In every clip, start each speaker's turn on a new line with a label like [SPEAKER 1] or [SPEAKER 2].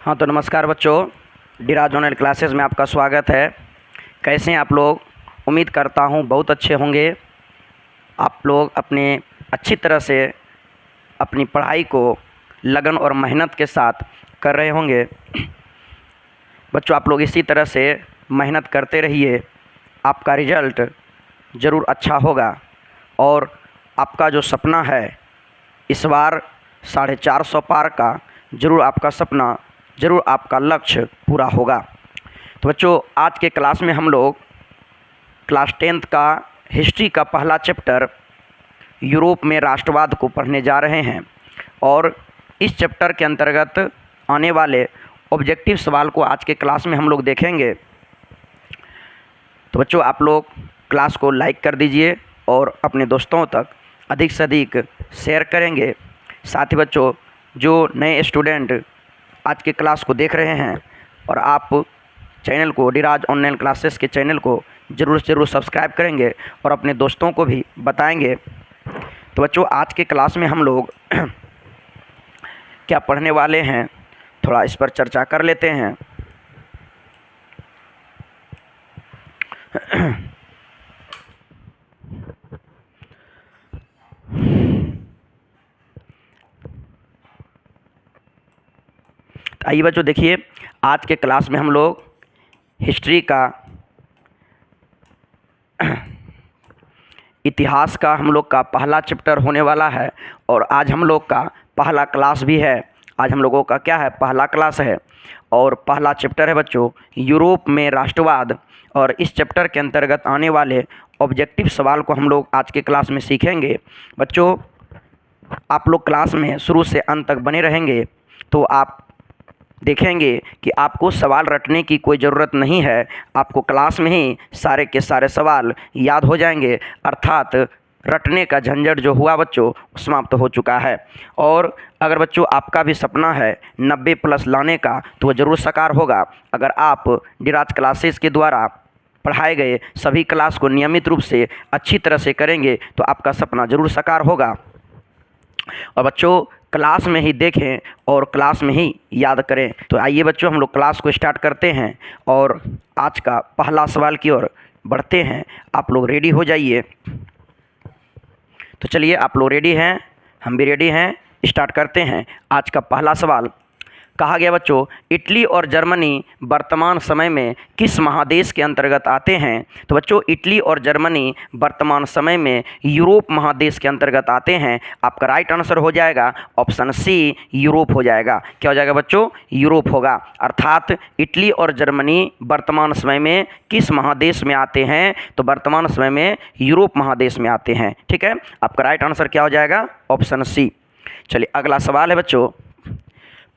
[SPEAKER 1] हाँ तो नमस्कार बच्चों, डिराज ऑनलाइन क्लासेस में आपका स्वागत है। कैसे हैं आप लोग? उम्मीद करता हूँ बहुत अच्छे होंगे। आप लोग अपने अच्छी तरह से अपनी पढ़ाई को लगन और मेहनत के साथ कर रहे होंगे। बच्चों, आप लोग इसी तरह से मेहनत करते रहिए, आपका रिजल्ट ज़रूर अच्छा होगा और आपका जो सपना है इस बार 450 पार का, ज़रूर आपका सपना, ज़रूर आपका लक्ष्य पूरा होगा। तो बच्चों, आज के क्लास में हम लोग क्लास 10th का हिस्ट्री का पहला चैप्टर यूरोप में राष्ट्रवाद को पढ़ने जा रहे हैं और इस चैप्टर के अंतर्गत आने वाले ऑब्जेक्टिव सवाल को आज के क्लास में हम लोग देखेंगे। तो बच्चों, आप लोग क्लास को लाइक कर दीजिए और अपने दोस्तों तक अधिक से अधिक शेयर करेंगे। साथ ही बच्चों, जो नए स्टूडेंट आज के क्लास को देख रहे हैं और आप चैनल को, डिराज ऑनलाइन क्लासेस के चैनल को ज़रूर से ज़रूर सब्सक्राइब करेंगे और अपने दोस्तों को भी बताएंगे। तो बच्चों, आज के क्लास में हम लोग क्या पढ़ने वाले हैं, थोड़ा इस पर चर्चा कर लेते हैं। आइए बच्चों, देखिए, आज के क्लास में हम लोग हिस्ट्री का इतिहास का हम लोग का पहला चैप्टर होने वाला है और आज हम लोग का पहला क्लास भी है। आज हम लोगों का क्या है, पहला क्लास है और पहला चैप्टर है बच्चों यूरोप में राष्ट्रवाद। और इस चैप्टर के अंतर्गत आने वाले ऑब्जेक्टिव सवाल को हम लोग आज के क्लास में सीखेंगे। बच्चों, आप लोग क्लास में शुरू से अंत तक बने रहेंगे तो आप देखेंगे कि आपको सवाल रटने की कोई ज़रूरत नहीं है। आपको क्लास में ही सारे के सारे सवाल याद हो जाएंगे, अर्थात रटने का झंझट जो हुआ बच्चों समाप्त हो चुका है। और अगर बच्चों आपका भी सपना है 90+ लाने का तो वह ज़रूर साकार होगा। अगर आप डिराज क्लासेस के द्वारा पढ़ाए गए सभी क्लास को नियमित रूप से अच्छी तरह से करेंगे तो आपका सपना ज़रूर साकार होगा। और बच्चों, क्लास में ही देखें और क्लास में ही याद करें। तो आइए बच्चों, हम लोग क्लास को स्टार्ट करते हैं और आज का पहला सवाल की ओर बढ़ते हैं। आप लोग रेडी हो जाइए। तो चलिए, आप लोग रेडी हैं, हम भी रेडी हैं, स्टार्ट करते हैं। आज का पहला सवाल कहा गया बच्चों, इटली और जर्मनी वर्तमान समय में किस महादेश के अंतर्गत आते हैं? तो बच्चों, इटली और जर्मनी वर्तमान समय में यूरोप महादेश के अंतर्गत आते हैं। आपका राइट आंसर हो जाएगा ऑप्शन सी, यूरोप हो जाएगा। क्या हो जाएगा बच्चों? यूरोप होगा। अर्थात इटली और जर्मनी वर्तमान समय में किस महादेश में आते हैं? तो वर्तमान समय में यूरोप महादेश में आते हैं। ठीक है, आपका राइट आंसर क्या हो जाएगा? Option C. चलिए, अगला सवाल है बच्चों,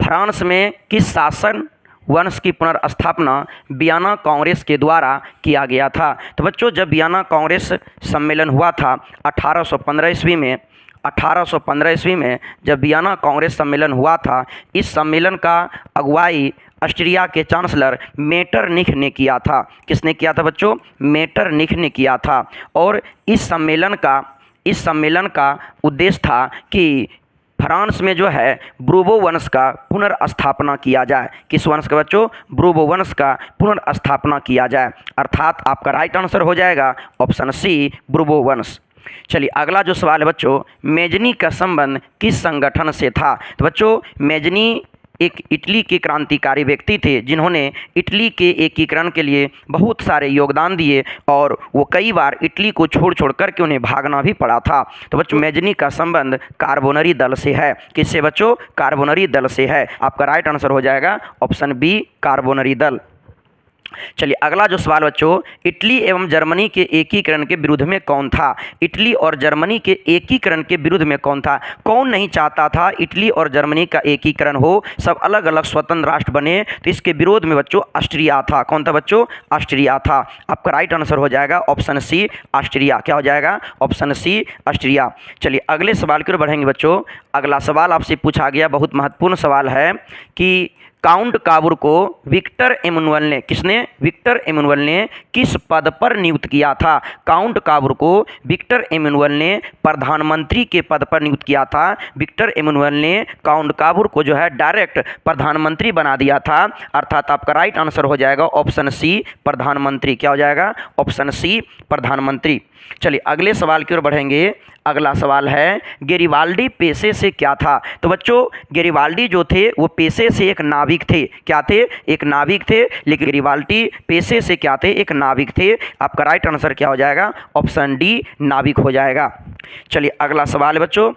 [SPEAKER 1] फ्रांस में किस शासन वंश की पुनर्स्थापना वियना कांग्रेस के द्वारा किया गया था? तो बच्चों, जब वियना कांग्रेस सम्मेलन हुआ था 1815 ईस्वी में, 1815 ईस्वी में जब वियना कांग्रेस सम्मेलन हुआ था, इस सम्मेलन का अगुवाई ऑस्ट्रिया के चांसलर मेटरनिख ने किया था। किसने किया था बच्चों? मेटरनिख ने किया था। और इस सम्मेलन का उद्देश्य था कि फ्रांस में जो है ब्रूबो वंश का पुनर्स्थापना किया जाए। किस वंश का बच्चों? ब्रूबो वंश का पुनर्स्थापना किया जाए। अर्थात आपका राइट आंसर हो जाएगा ऑप्शन सी, ब्रूबो वंश। चलिए, अगला जो सवाल है बच्चों, मेजनी का संबंध किस संगठन से था? तो बच्चों, मेजनी एक इटली के क्रांतिकारी व्यक्ति थे जिन्होंने इटली के एकीकरण के लिए बहुत सारे योगदान दिए और वो कई बार इटली को छोड़ करके उन्हें भागना भी पड़ा था। तो बच्चों, मेजनी का संबंध कार्बोनरी दल से है। किससे बच्चों? कार्बोनरी दल से है। आपका राइट आंसर हो जाएगा ऑप्शन बी, कार्बोनरी दल। चलिए, अगला जो सवाल बच्चों, इटली एवं जर्मनी के एकीकरण के विरुद्ध में कौन था? इटली और जर्मनी के एकीकरण के विरुद्ध में कौन था? कौन नहीं चाहता था इटली और जर्मनी का एकीकरण हो, सब अलग अलग स्वतंत्र राष्ट्र बने? तो इसके विरोध में बच्चों ऑस्ट्रिया था। कौन था बच्चों? ऑस्ट्रिया था। आपका राइट आंसर हो जाएगा ऑप्शन सी, ऑस्ट्रिया। क्या हो जाएगा? Option C, Austria. चलिए, अगले सवाल की ओर बढ़ेंगे बच्चों। अगला सवाल आपसे पूछा गया, बहुत महत्वपूर्ण सवाल है कि काउंट काबूर को विक्टर एमनुअल ने, किसने, विक्टर एमनुअल ने किस पद पर नियुक्त किया था? काउंट काबूर को विक्टर एमनुअल ने प्रधानमंत्री के पद पर नियुक्त किया था। विक्टर एमनुअल ने काउंट काबूर को जो है डायरेक्ट प्रधानमंत्री बना दिया था, अर्थात आपका राइट आंसर हो जाएगा ऑप्शन सी, प्रधानमंत्री। क्या हो जाएगा? ऑप्शन सी, प्रधानमंत्री। चलिए अगले सवाल की ओर बढ़ेंगे। अगला सवाल है गेरिबाल्डी पेशे से क्या था? तो बच्चों गेरिबाल्डी जो थे वो पेशे से एक नाविक थे। क्या थे? एक नाविक थे। लेकिन गेरिबाल्डी पेशे से क्या थे? एक नाविक थे। आपका राइट आंसर क्या हो जाएगा? ऑप्शन डी, नाविक हो जाएगा। चलिए अगला सवाल है बच्चों,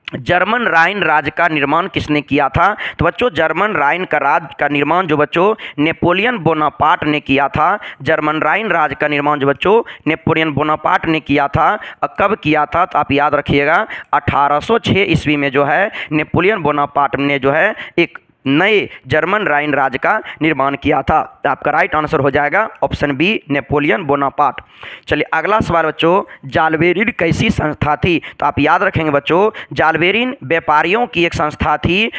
[SPEAKER 1] जर्मन राइन राज्य का निर्माण किसने किया था? तो बच्चों जर्मन राइन का राज्य का निर्माण जो बच्चों नेपोलियन बोनापार्ट ने किया था। जर्मन राइन राज्य का निर्माण जो बच्चों नेपोलियन बोनापार्ट ने किया था। कब किया था? तो आप याद रखिएगा 1806 ईस्वी में जो है नेपोलियन बोनापार्ट ने जो है एक नए जर्मन राइन राज्य का निर्माण किया था। आपका राइट आंसर हो जाएगा ऑप्शन बी, नेपोलियन बोनापार्ट। चलिए अगला सवाल बच्चों, जालबेरिन कैसी संस्था थी? तो आप याद रखेंगे बच्चों जालबेरिन व्यापारियों की एक संस्था थी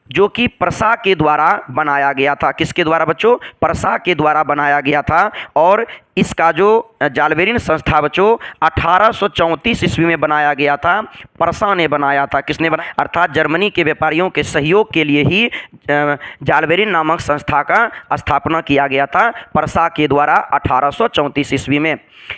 [SPEAKER 1] जो कि प्रसा के द्वारा बनाया गया था। किसके द्वारा बच्चों? प्रसा के द्वारा बनाया गया था। और इसका जो जालबेरिन संस्था बच्चों 1834 ईस्वी में बनाया गया था। प्रसा ने बनाया था। किसने बनाया? अर्थात जर्मनी के व्यापारियों के सहयोग के लिए ही जालबेरिन नामक संस्था का स्थापना किया गया था प्रसा के द्वारा 1834 ईस्वी में।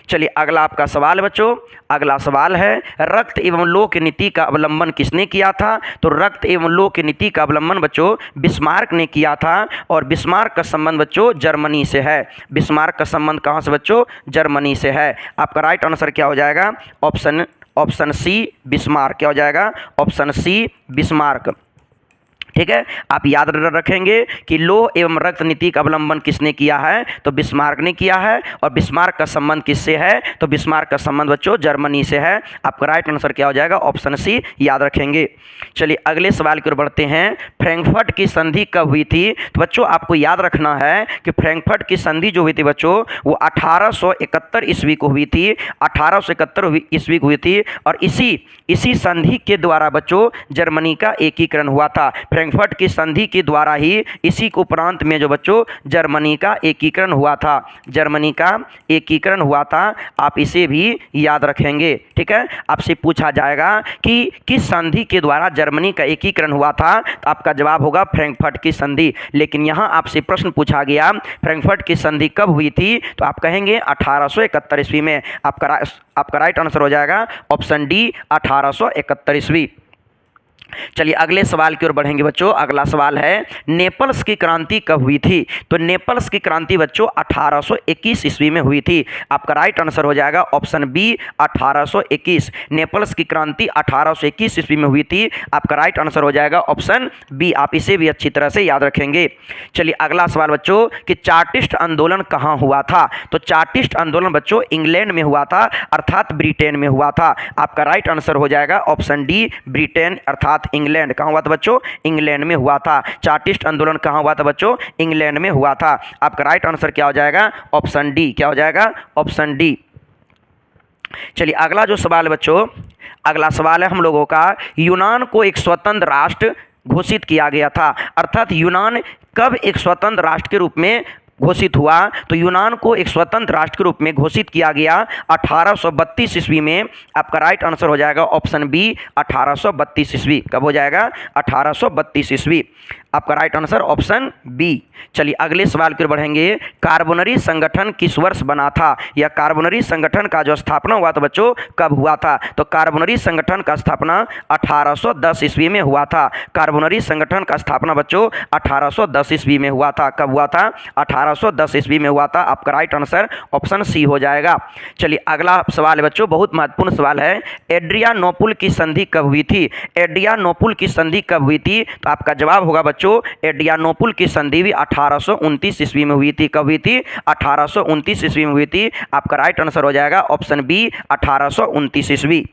[SPEAKER 1] चलिए अगला आपका सवाल बच्चों, अगला सवाल है रक्त एवं लोह की नीति का अवलंबन किसने किया था? तो रक्त एवं लोह की नीति का अवलंबन बच्चों बिस्मार्क ने किया था। और बिस्मार्क का संबंध बच्चों जर्मनी से है। बिस्मार्क का संबंध कहाँ से बच्चों? जर्मनी से है। आपका राइट आंसर क्या हो जाएगा? Option C, Bismarck. क्या हो जाएगा? Option C, Bismarck. ठीक है, आप याद रखेंगे कि लोह एवं रक्त नीति का अवलंबन किसने किया है? तो बिस्मार्क ने किया है। और बिस्मार्क का संबंध किससे है? तो बिस्मार्क का संबंध बच्चों जर्मनी से है। आपका राइट आंसर क्या हो जाएगा? ऑप्शन सी, याद रखेंगे। चलिए अगले सवाल की ओर बढ़ते हैं। फ्रैंकफर्ट की संधि कब हुई थी? तो बच्चों आपको याद रखना है कि फ्रैंकफर्ट की संधि जो हुई थी बच्चों वो 1871 ईस्वी को हुई थी। 1871 ईस्वी को हुई थी। और इसी संधि के द्वारा बच्चों जर्मनी का एकीकरण हुआ था। फ्रैंकफर्ट की संधि के द्वारा ही इसी के उपरांत में जो बच्चों जर्मनी का एकीकरण हुआ था। जर्मनी का एकीकरण हुआ था। आप इसे भी याद रखेंगे। ठीक है, आपसे पूछा जाएगा कि किस संधि के द्वारा जर्मनी का एकीकरण हुआ था? तो आपका जवाब होगा फ्रैंकफर्ट की संधि। लेकिन यहाँ आपसे प्रश्न पूछा गया फ्रैंकफर्ट की संधि कब हुई थी? तो आप कहेंगे 1871 ईस्वी में। आपका राइट आंसर हो जाएगा ऑप्शन डी, 1871 ईस्वी। चलिए अगले सवाल की ओर बढ़ेंगे बच्चों। अगला सवाल है नेपल्स की क्रांति कब हुई थी? तो नेपल्स की क्रांति बच्चों 1821 ईस्वी में हुई थी। आपका राइट आंसर हो जाएगा ऑप्शन बी, 1821। नेपल्स की क्रांति 1821 ईस्वी में हुई थी। आपका राइट आंसर हो जाएगा ऑप्शन बी। आप इसे भी अच्छी तरह से याद रखेंगे। चलिए अगला सवाल बच्चों कि चार्टिस्ट आंदोलन कहाँ हुआ था? तो चार्टिस्ट आंदोलन बच्चों इंग्लैंड में हुआ था, अर्थात ब्रिटेन में हुआ था। आपका राइट आंसर हो जाएगा ऑप्शन डी, ब्रिटेन अर्थात इंग्लैंड। कहां हुआ था बच्चों? इंग्लैंड में हुआ था। चार्टिस्ट आंदोलन कहां हुआ था बच्चों? इंग्लैंड में हुआ था। आपका राइट आंसर क्या हो जाएगा? Option D. क्या हो जाएगा? Option D. चलिए अगला जो सवाल है बच्चों, अगला सवाल है हम लोगों का यूनान को एक स्वतंत्र राष्ट्र घोषित किया गया था। अर्थात यूनान कब एक स्वतंत्र राष्ट्र के रूप में घोषित हुआ? तो यूनान को एक स्वतंत्र राष्ट्र के रूप में घोषित किया गया 1832 ईस्वी में। आपका राइट आंसर हो जाएगा ऑप्शन बी, 1832 ईस्वी। कब हो जाएगा? 1832 ईस्वी। आपका राइट आंसर ऑप्शन बी। चलिए अगले सवाल की ओर बढ़ेंगे। कार्बोनरी संगठन किस वर्ष बना था? या कार्बोनरी संगठन का जो स्थापना हुआ था बच्चों कब हुआ था? तो कार्बोनरी संगठन का स्थापना 1810 ईस्वी में हुआ था। कार्बोनरी संगठन का स्थापना बच्चों 1810 ईस्वी में हुआ था। कब हुआ था? 1810 ईस्वी में हुआ था। आपका राइट आंसर ऑप्शन सी हो जाएगा। चलिए अगला सवाल है बच्चों, बहुत महत्वपूर्ण सवाल है। एड्रियानोपुल की संधि कब हुई थी? एड्रियानोपुल की संधि कब हुई थी? तो आपका जवाब होगा बच्चों एड्रियानोपुल की संधि भी 1829 ईस्वी में हुई थी। कब हुई थी? 1829 ईस्वी में हुई थी। आपका राइट आंसर हो जाएगा ऑप्शन बी, 1829 ईस्वी।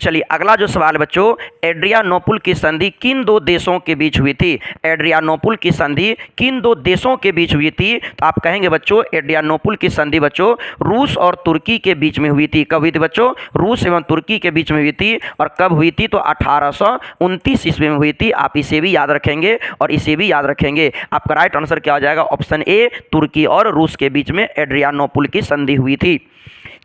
[SPEAKER 1] चलिए अगला जो सवाल बच्चों, एड्रियानोपुल की संधि किन दो देशों के बीच हुई थी? एड्रियानोपुल की संधि किन दो देशों के बीच हुई थी? तो आप कहेंगे बच्चों एड्रियानोपुल की संधि बच्चों रूस और तुर्की के बीच में हुई थी। कब हुई थी बच्चों? रूस एवं तुर्की के बीच में हुई थी। और कब हुई थी? तो 1829 ईस्वी में हुई थी। आप इसे भी याद रखेंगे और इसे भी याद रखेंगे। आपका राइट आंसर क्या हो जाएगा? ऑप्शन ए, तुर्की और रूस के बीच में एड्रियानोपुल की संधि हुई थी।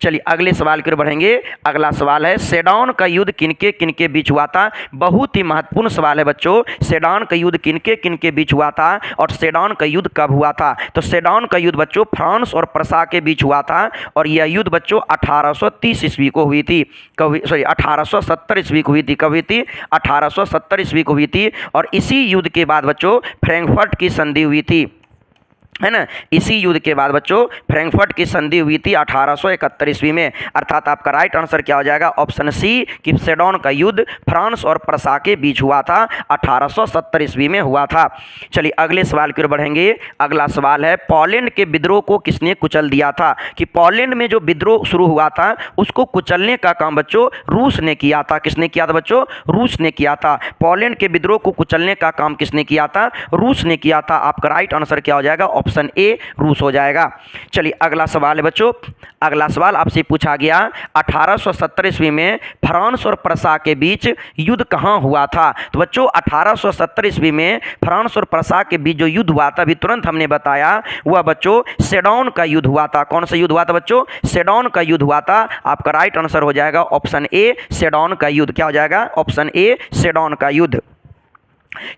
[SPEAKER 1] चलिए अगले सवाल की ओर बढ़ेंगे। अगला सवाल है, सेडौन का युद्ध किनके किनके बीच हुआ था? बहुत ही महत्वपूर्ण सवाल है बच्चों। सेडौन का युद्ध किनके किनके बीच हुआ था और सेडौन का युद्ध कब हुआ था? तो सेडौन का युद्ध बच्चों फ्रांस और प्रसा के बीच हुआ था और यह युद्ध बच्चों 1830 ईस्वी को हुई थी। कब? सॉरी 1870 ईस्वी को हुई थी। कब हुई थी? 1870 ईस्वी को हुई थी। और इसी युद्ध के बाद बच्चों फ्रैंकफर्ट की संधि हुई थी, है ना। इसी युद्ध के बाद बच्चों फ्रैंकफर्ट की संधि हुई थी 1871 ईस्वी में। अर्थात आपका राइट आंसर क्या हो जाएगा? ऑप्शन सी कि सेडौन का युद्ध फ्रांस और प्रसा के बीच हुआ था, 1870 ईस्वी में हुआ था। चलिए अगले सवाल की ओर बढ़ेंगे। अगला सवाल है, पोलैंड के विद्रोह को किसने कुचल दिया था? कि पोलैंड में जो विद्रोह शुरू हुआ था उसको कुचलने का काम बच्चों रूस ने किया था। किसने किया था बच्चों? रूस ने किया था। पोलैंड के विद्रोह को कुचलने का काम किसने किया था? रूस ने किया था। आपका राइट आंसर क्या हो जाएगा? ऑप्शन ए, रूस हो जाएगा। चलिए अगला सवाल है बच्चों। अगला सवाल आपसे पूछा गया, 1870 ईस्वी में फ्रांस और प्रसा के बीच युद्ध कहां हुआ था? तो बच्चों 1870 ईस्वी में फ्रांस और प्रसा के बीच जो युद्ध हुआ था, अभी तुरंत हमने बताया, वह बच्चों सेडौन का युद्ध हुआ था। कौन सा युद्ध हुआ था बच्चों? सेडौन का युद्ध हुआ था। आपका राइट आंसर हो जाएगा ऑप्शन ए, सेडौन का युद्ध। क्या हो जाएगा? ऑप्शन ए, सेडौन का युद्ध।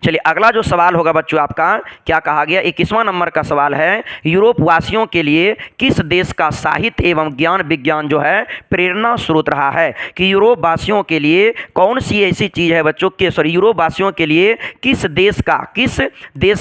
[SPEAKER 1] चलिए अगला जो सवाल होगा बच्चों आपका, क्या कहा गया? 21वां नंबर का सवाल है, यूरोप वासियों के लिए किस देश का साहित्य एवं ज्ञान विज्ञान जो है प्रेरणा स्रोत रहा है? कि यूरोप वासियों के लिए कौन सी ऐसी चीज है बच्चों के यूरोप वासियों के लिए किस देश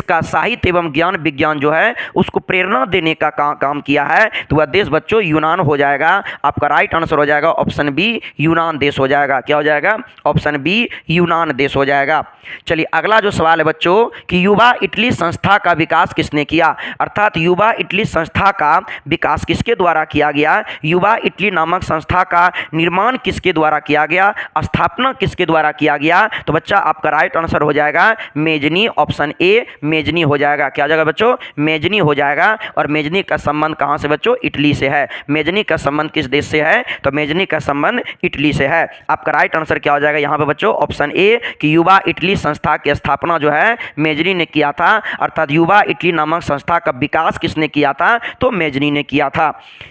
[SPEAKER 1] का साहित्य एवं ज्ञान विज्ञान जो है उसको प्रेरणा देने का काम किया है? तो वह देश बच्चों यूनान हो जाएगा। आपका राइट आंसर हो जाएगा ऑप्शन बी, यूनान देश हो जाएगा। क्या हो जाएगा? ऑप्शन बी, यूनान देश हो जाएगा। चलिए अगला जो सवाल है बच्चों कि युवा इटली संस्था का विकास किसने किया? अर्थात युवा इटली संस्था का विकास किसके द्वारा किया गया? युवा इटली नामक संस्था का निर्माण किसके द्वारा किया गया? स्थापना किसके द्वारा किया गया? तो बच्चा आपका राइट आंसर हो जाएगा मेजनी। ऑप्शन ए, मेजनी हो जाएगा। क्या हो जाएगा बच्चों? मेजनी हो जाएगा। और मेजनी का संबंध कहां से बच्चों? इटली से है। मेजनी का संबंध किस देश से है? तो मेजनी का संबंध इटली से है। आपका राइट आंसर क्या हो जाएगा यहां पे बच्चों? ऑप्शन ए कि युवा इटली संस्था की स्थापना जो है मेजनी ने किया था। अर्थात युवा इटली नामक संस्था का विकास किसने किया था? तो मेजनी ने किया था।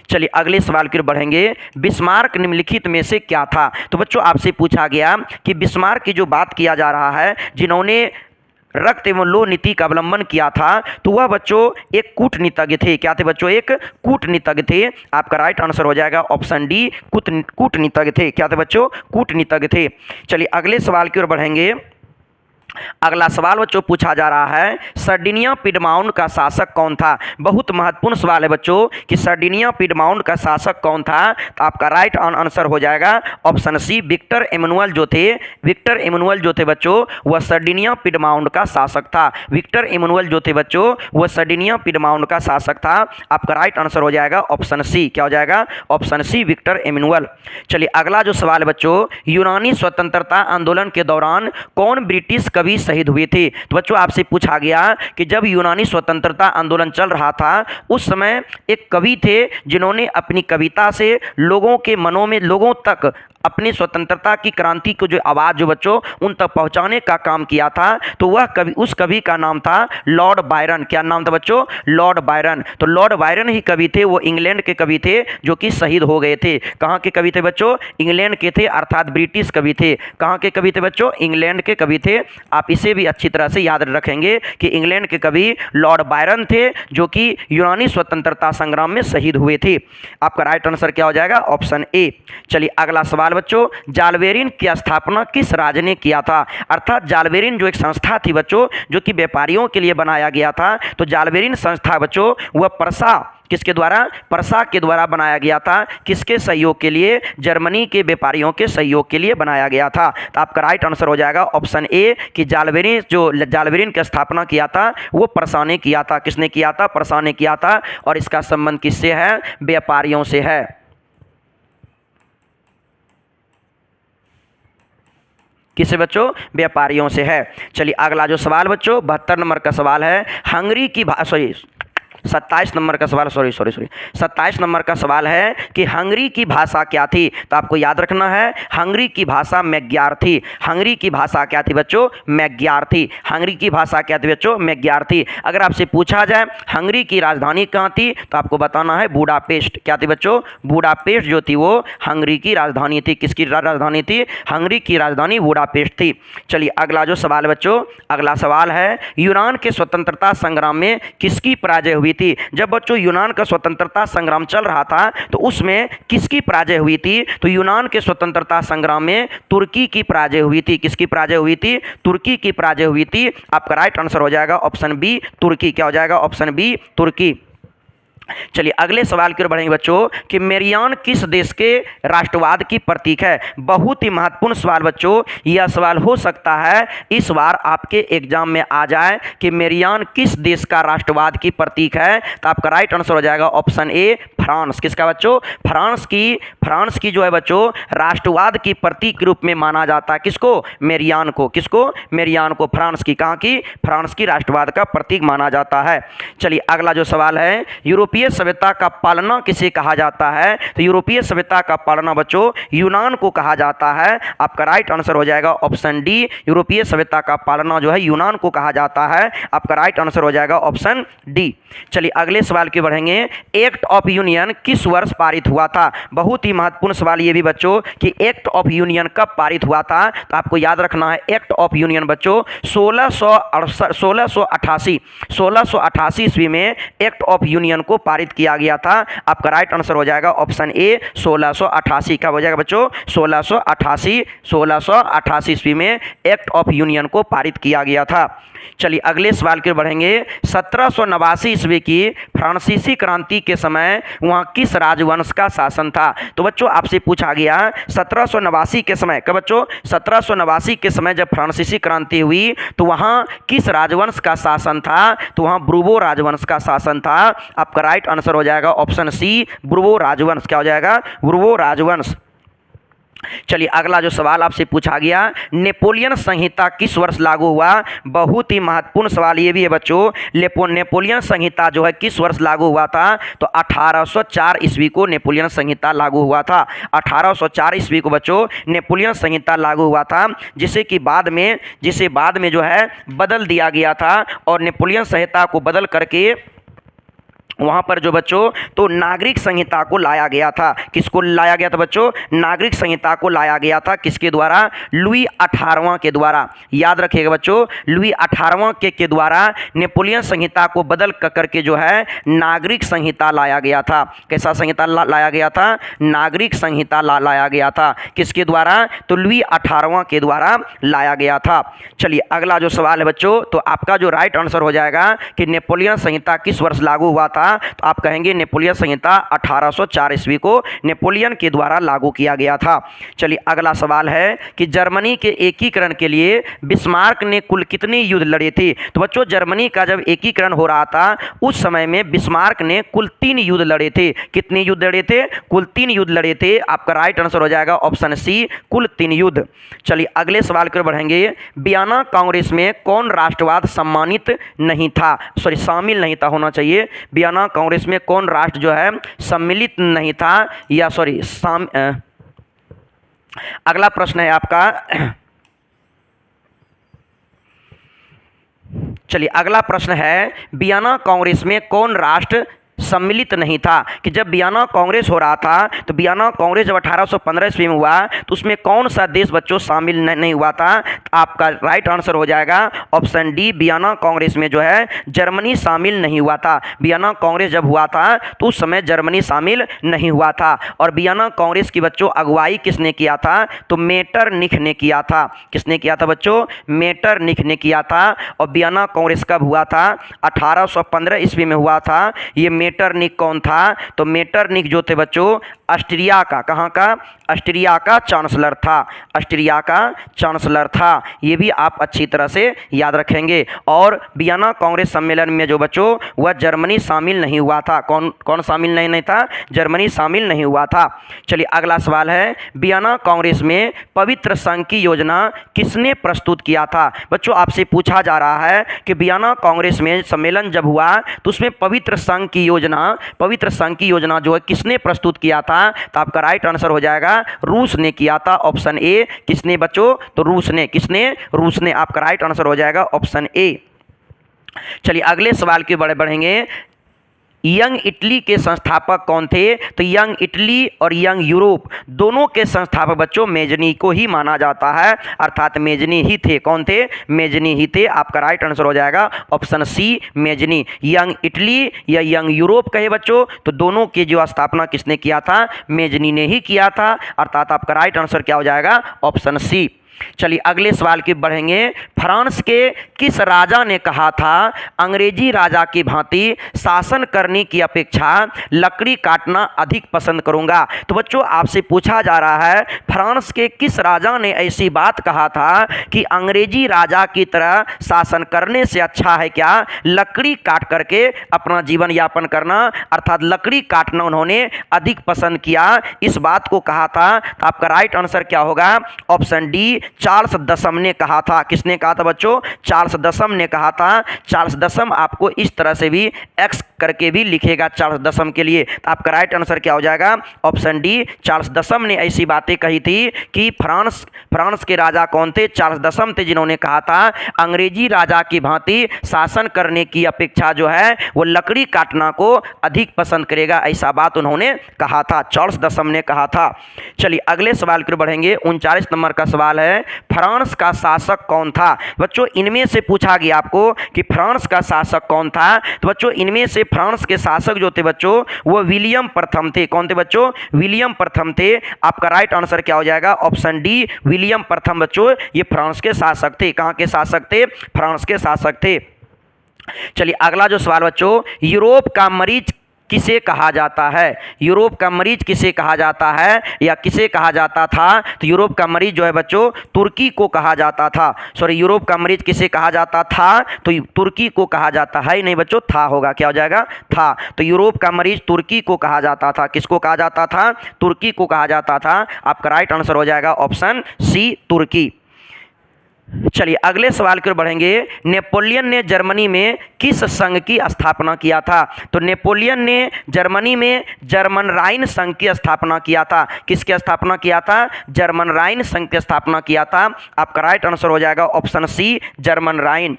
[SPEAKER 1] चलिए अगले सवाल की ओर बढ़ेंगे। बिस्मार्क निम्नलिखित में से क्या था? तो बच्चों आपसे पूछा गया कि बिस्मार्क की जो बात किया जा रहा है, जिन्होंने रक्त एवं लोह नीति का अवलंबन किया था, तो वह बच्चों एक कूटनीतिज्ञ थे। क्या थे बच्चों? एक कूटनीतिज्ञ थे। आपका राइट आंसर हो जाएगा ऑप्शन डी, कूटनीतिज्ञ थे। क्या थे बच्चों? कूटनीतिज्ञ थे। चलिए अगले सवाल की ओर बढ़ेंगे। अगला सवाल बच्चों पूछा जा रहा है, सर्डिनिया पिडमाउंट का शासक कौन था? बहुत महत्वपूर्ण सवाल है बच्चों कि सर्डिनिया पिडमाउंट का शासक कौन था? तो आपका राइट आंसर हो जाएगा ऑप्शन सी, विक्टर एमनुअल जो थे। विक्टर एमनुअल जो थे बच्चों वह सर्डिनिया पिडमाउंट का शासक था। विक्टर एमनुअल जो थे बच्चों वह सर्डिनिया पिडमाउंट का शासक था। आपका राइट आंसर हो जाएगा ऑप्शन सी। क्या हो जाएगा? Option C, Victor Emmanuel. चलिए अगला जो सवाल बच्चों, यूनानी स्वतंत्रता आंदोलन के दौरान कौन ब्रिटिश कवि शहीद हुए थे? तो बच्चों आपसे पूछा गया कि जब यूनानी स्वतंत्रता आंदोलन चल रहा था उस समय एक कवि थे जिन्होंने अपनी कविता से लोगों के मनों में, लोगों तक अपनी स्वतंत्रता की क्रांति को जो आवाज़ जो बच्चों उन तक पहुंचाने का काम किया था। तो वह कवि, उस कवि का नाम था लॉर्ड बायरन। क्या नाम था बच्चों? Lord Byron. तो लॉर्ड बायरन ही कवि थे, वो इंग्लैंड के कवि थे जो कि शहीद हो गए थे। कहाँ के कवि थे बच्चों? इंग्लैंड के थे, अर्थात ब्रिटिश कवि थे। कहाँ के कवि थे बच्चों? इंग्लैंड के कवि थे। आप इसे भी अच्छी तरह से याद रखेंगे कि इंग्लैंड के कवि लॉर्ड बायरन थे जो कि यूनानी स्वतंत्रता संग्राम में शहीद हुए थे। आपका राइट आंसर क्या हो जाएगा? Option A. चलिए अगला सवाल बच्चों, जालबेरिन की स्थापना किस राज्य ने किया था? अर्थात जालबेरिन जो एक संस्था थी बच्चों जो कि व्यापारियों के लिए बनाया गया था। तो जालबेरिन संस्था बच्चों वह प्रसा, किसके द्वारा? प्रसा के द्वारा बनाया गया था। किसके सहयोग के लिए? जर्मनी के व्यापारियों के सहयोग के लिए बनाया गया था। तो आपका राइट आंसर हो जाएगा ऑप्शन ए कि जालबेरिन की स्थापना किया था वो प्रसा ने किया था। किसने किया था? प्रसा ने किया था। और इसका संबंध किससे है? व्यापारियों से है। किससे बच्चों? व्यापारियों से है। चलिए अगला जो सवाल बच्चों 72 नंबर का सवाल है, हंगरी की 27 नंबर का सवाल, सॉरी 27 नंबर का सवाल है कि हंगरी की भाषा क्या थी? तो आपको याद रखना है, हंगरी की भाषा मैग्यार थी। हंगरी की भाषा क्या थी बच्चों? मैग्यार थी। हंगरी की भाषा क्या थी बच्चों? मैग्यार थी। अगर आपसे पूछा जाए हंगरी की राजधानी कहाँ थी, तो आपको बताना है बुडापेस्ट। क्या थी बच्चों? बुडापेस्ट जो थी वो हंगरी की राजधानी थी। किसकी राजधानी थी? हंगरी की राजधानी बुडापेस्ट थी। चलिए अगला जो सवाल बच्चों, अगला सवाल है, यूनान के स्वतंत्रता संग्राम में किसकी पराजय हुई थी? जब बच्चों यूनान का स्वतंत्रता संग्राम चल रहा था तो उसमें किसकी पराजय हुई थी? तो यूनान के स्वतंत्रता संग्राम में तुर्की की पराजय हुई थी। किसकी पराजय हुई थी? तुर्की की पराजय हुई थी। आपका राइट आंसर हो जाएगा ऑप्शन बी, तुर्की। क्या हो जाएगा? ऑप्शन बी, तुर्की। चलिए अगले सवाल की ओर बढ़ेंगे बच्चों कि मेरियान किस देश के राष्ट्रवाद की प्रतीक है? बहुत ही महत्वपूर्ण सवाल बच्चों, यह सवाल हो सकता है इस बार आपके एग्जाम में आ जाए कि मेरियान किस देश का राष्ट्रवाद की प्रतीक है। तो आपका राइट आंसर हो जाएगा ऑप्शन ए, फ्रांस। किसका बच्चों? फ्रांस की जो है बच्चों राष्ट्रवाद की प्रतीक के रूप में माना जाता है। किसको? मेरियान को। किसको? मेरियान को। फ्रांस की, कहाँ की? फ्रांस की राष्ट्रवाद का प्रतीक माना जाता है। चलिए अगला जो सवाल है, यूरोपीय सभ्यता का पालना किसे कहा जाता है? तो यूरोपीय सभ्यता का पालना बच्चों यूनान को कहा जाता है। आपका राइट आंसर हो जाएगा ऑप्शन डी, यूरोपीय सभ्यता का पालना जो है यूनान को कहा जाता है। आपका राइट आंसर हो जाएगा ऑप्शन डी। चलिए अगले सवाल की बढ़ेंगे, एक्ट ऑफ यूनियन किस वर्ष पारित हुआ था? बहुत ही महत्वपूर्ण सवाल ये भी बच्चों कि एक्ट ऑफ यूनियन कब पारित हुआ था। तो आपको याद रखना है एक्ट ऑफ यूनियन बच्चों 1688 ईस्वी में एक्ट ऑफ यूनियन को पारित किया गया था। आपका राइट आंसर हो जाएगा ऑप्शन ए, 1688। क्या हो जाएगा बच्चों? 1688 ईस्वी में एक्ट ऑफ यूनियन को पारित किया गया था। चलिए अगले सवाल की ओर बढ़ेंगे, 1789 ईस्वी की फ्रांसीसी क्रांति के समय वहां किस राजवंश का शासन था? तो बच्चों आपसे पूछा गया 1789 के समय, कब बच्चों? 1789 के समय जब फ्रांसीसी क्रांति हुई तो वहां किस राजवंश का शासन था? तो वहां ब्रूबो राजवंश का शासन था। आपका राइट आंसर हो जाएगा ऑप्शन सी, ब्रूबो राजवंश। क्या हो जाएगा? ब्रूबो राजवंश। चलिए अगला जो सवाल आपसे पूछा गया, नेपोलियन संहिता किस वर्ष लागू हुआ? बहुत ही महत्वपूर्ण सवाल ये भी है बच्चों, नेपोलियन संहिता जो है किस वर्ष लागू हुआ था? तो 1804 ईस्वी को नेपोलियन संहिता लागू हुआ था। 1804 ईस्वी को बच्चों नेपोलियन संहिता लागू हुआ था, जिसे बाद में जो है बदल दिया गया था। और नेपोलियन संहिता को बदल करके वहाँ पर जो बच्चों तो नागरिक संहिता को लाया गया था। किसको लाया गया था बच्चों? नागरिक संहिता को लाया गया था। किसके द्वारा? लुई 18वां के द्वारा। याद रखिएगा बच्चों, लुई 18वां के द्वारा नेपोलियन संहिता को बदल करके जो है नागरिक संहिता लाया गया था। कैसा संहिता लाया गया था? नागरिक संहिता लाया गया था। किसके द्वारा? तो लुई 18वां के द्वारा लाया गया था। चलिए अगला जो सवाल है बच्चों, तो आपका जो राइट आंसर हो जाएगा कि नेपोलियन संहिता किस वर्ष लागू हुआ था? तो आप कहेंगे नेपोलियन संहिता 1804 ईस्वी को नेपोलियन के द्वारा लागू किया गया था। चलिए अगला सवाल है कि जर्मनी के एकीकरण के लिए बिस्मार्क ने कुल कितने युद्ध लड़े थे? तो बच्चों जर्मनी का जब एकीकरण हो रहा था उस समय में बिस्मार्क ने कुल 3 युद्ध लड़े थे। कितने युद्ध लड़े थे? कुल 3 युद्ध लड़े थे। आपका राइट आंसर हो जाएगा ऑप्शन सी, कुल 3 युद्ध। चलिए अगले सवाल की ओर बढ़ेंगे, वियना कांग्रेस में कौन राष्ट्रवाद शामिल नहीं था होना चाहिए। वियना कांग्रेस में कौन राष्ट्र जो है सम्मिलित नहीं था, या अगला प्रश्न है आपका। चलिए अगला प्रश्न है, वियना कांग्रेस में कौन राष्ट्र सम्मिलित नहीं था? कि जब वियना कांग्रेस हो रहा था तो वियना कांग्रेस जब 1815 ईस्वी में हुआ तो उसमें कौन सा देश बच्चों शामिल नहीं हुआ था? तो आपका राइट आंसर हो जाएगा ऑप्शन डी, वियना कांग्रेस में जो है जर्मनी शामिल नहीं हुआ था। वियना कांग्रेस जब हुआ था तो उस समय जर्मनी शामिल नहीं हुआ था। और वियना कांग्रेस की बच्चों अगुवाई किसने किया था? तो मेटरनिख ने किया था। किसने किया था बच्चों? मेटरनिख ने किया था। और वियना कांग्रेस कब हुआ था? 1815 ईस्वी में हुआ था। ये मेटरनिक कौन था? तो मेटरनिक जो थे बच्चों ऑस्ट्रिया का, कहाँ का? ऑस्ट्रिया का चांसलर था, ऑस्ट्रिया का चांसलर था। ये भी आप अच्छी तरह से याद रखेंगे। और वियना कांग्रेस सम्मेलन में जो बच्चों वह जर्मनी शामिल नहीं हुआ था। कौन कौन शामिल नहीं था? जर्मनी शामिल नहीं हुआ था। चलिए अगला सवाल है, वियना कांग्रेस में पवित्र संघ की योजना किसने प्रस्तुत किया था? बच्चों आपसे पूछा जा रहा है कि वियना कांग्रेस में सम्मेलन जब हुआ तो उसमें पवित्र संघ की योजना जो है किसने प्रस्तुत किया था? तो आपका राइट आंसर हो जाएगा रूस ने किया था, ऑप्शन ए। किसने बच्चों? तो रूस ने। किसने? रूस ने। आपका राइट आंसर हो जाएगा ऑप्शन ए। चलिए अगले सवाल की बढ़ेंगे। यंग इटली के संस्थापक कौन थे? तो यंग इटली और यंग यूरोप दोनों के संस्थापक बच्चों मेजनी को ही माना जाता है, अर्थात मेजनी ही थे। कौन थे? मेजनी ही थे। आपका राइट आंसर हो जाएगा option C, Mazzini. Young Italy या यंग यूरोप कहे बच्चों तो दोनों की जो स्थापना किसने किया था? मेजनी ने ही किया था, अर्थात आपका राइट आंसर क्या हो जाएगा? Option C. चलिए अगले सवाल की बढ़ेंगे। फ्रांस के किस राजा ने कहा था अंग्रेजी राजा की भांति शासन करने की अपेक्षा लकड़ी काटना अधिक पसंद करूंगा? तो बच्चों आपसे पूछा जा रहा है फ्रांस के किस राजा ने ऐसी बात कहा था कि अंग्रेजी राजा की तरह शासन करने से अच्छा है क्या लकड़ी काट करके अपना जीवन यापन करना, अर्थात लकड़ी काटना उन्होंने अधिक पसंद किया, इस बात को कहा था। तो आपका राइट आंसर क्या होगा? ऑप्शन डी, चार्ल्स दशम ने कहा था। किसने कहा था बच्चों? चार्ल्स दशम ने कहा था। चार्ल्स दशम आपको इस तरह से भी एक्स करके भी लिखेगा चार्ल्स दशम के लिए। तो आपका राइट आंसर क्या हो जाएगा? ऑप्शन डी, चार्ल्स दशम ने ऐसी बातें कही थी कि फ्रांस के राजा कौन थे? चार्ल्स दशम थे, जिन्होंने कहा था अंग्रेजी राजा की भांति शासन करने की अपेक्षा जो है वो लकड़ी काटना को अधिक पसंद करेगा, ऐसा बात उन्होंने कहा था, चार्ल्स दशम ने कहा था। चलिए अगले सवाल की ओर बढ़ेंगे। 39 नंबर का सवाल है, फ्रांस का शासक कौन था? बच्चों इनमें से पूछा गया आपको कि फ्रांस का शासक कौन था। तो बच्चों इनमें से फ्रांस के शासक जो थे बच्चों वो विलियम प्रथम थे। कौन थे बच्चों? विलियम प्रथम थे। आपका राइट आंसर क्या हो जाएगा? ऑप्शन डी, विलियम प्रथम बच्चों ये फ्रांस के शासक थे। कहां के शासक थे? फ्रांस के शासक थे। चलिए अगला जो सवाल बच्चों, यूरोप का मरीज किसे कहा जाता है? यूरोप का मरीज किसे कहा जाता है या किसे कहा जाता था? तो यूरोप का मरीज जो है बच्चों तुर्की को कहा जाता था। सॉरी, यूरोप का मरीज किसे कहा जाता था? तो तुर्की को कहा जाता है ही नहीं बच्चों, था होगा। क्या हो जाएगा? था। तो यूरोप का मरीज तुर्की को कहा जाता था। किसको कहा जाता था? तुर्की को कहा जाता था। आपका राइट आंसर हो जाएगा ऑप्शन सी, तुर्की। चलिए अगले सवाल की ओर बढ़ेंगे। नेपोलियन ने जर्मनी में किस संघ की स्थापना किया था? तो नेपोलियन ने जर्मनी में जर्मन राइन संघ की स्थापना किया था। किसकी स्थापना किया था? जर्मन राइन संघ की स्थापना किया था। आपका राइट आंसर हो जाएगा ऑप्शन सी, जर्मन राइन।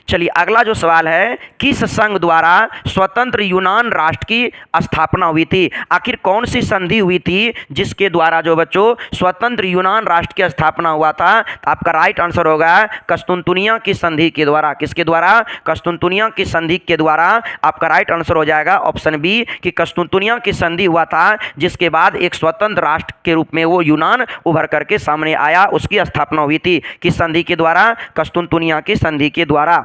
[SPEAKER 1] चलिए अगला जो सवाल है, किस संघ द्वारा स्वतंत्र यूनान राष्ट्र की स्थापना हुई थी? आखिर कौन सी संधि हुई थी जिसके द्वारा जो बच्चों स्वतंत्र यूनान राष्ट्र की स्थापना हुआ था? तो आपका राइट आंसर होगा कस्तुनतुनिया की संधि के द्वारा। किसके द्वारा? कस्तुनतुनिया की संधि के द्वारा। आपका राइट आंसर हो जाएगा ऑप्शन बी कि कस्तुनतुनिया की संधि हुआ था, जिसके बाद एक स्वतंत्र राष्ट्र के रूप में वो यूनान उभर करके सामने आया, उसकी स्थापना हुई थी। किस संधि के द्वारा? कस्तुनतुनिया की संधि के द्वारा।